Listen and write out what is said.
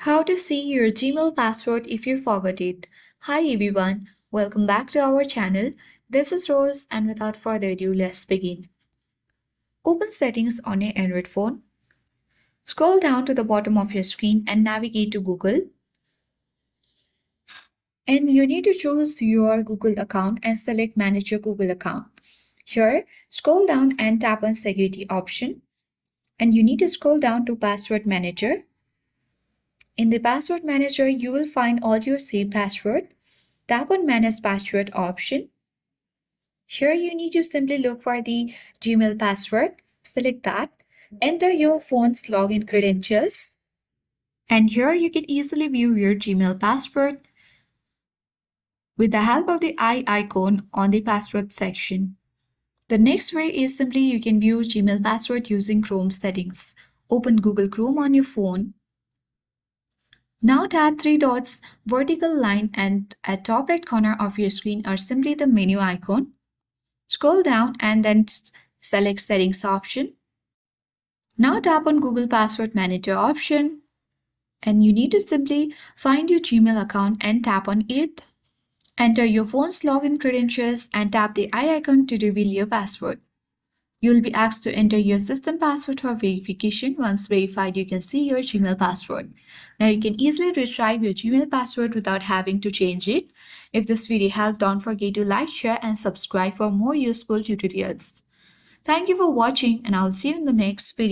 How to see your Gmail password if you forgot it. Hi everyone, welcome back to our channel. This is Rose and without further ado, let's begin. Open settings on your Android phone. Scroll down to the bottom of your screen and navigate to Google. And you need to choose your Google account and select Manage your Google account. Here, scroll down and tap on Security option. And you need to scroll down to Password Manager. In the Password Manager, you will find all your saved password. Tap on Manage Password option. Here you need to simply look for the Gmail password. Select that. Enter your phone's login credentials. And here you can easily view your Gmail password with the help of the eye icon on the password section. The next way is simply you can view Gmail password using Chrome settings. Open Google Chrome on your phone. Now tap three dots, vertical line, and at top right corner of your screen are simply the menu icon. Scroll down and then select Settings option. Now tap on Google Password Manager option. And you need to simply find your Gmail account and tap on it. Enter your phone's login credentials and tap the eye icon to reveal your password. You will be asked to enter your system password for verification. Once verified, you can see your Gmail password. Now you can easily retrieve your Gmail password without having to change it. If this video helped, don't forget to like, share, and subscribe for more useful tutorials. Thank you for watching, and I'll see you in the next video.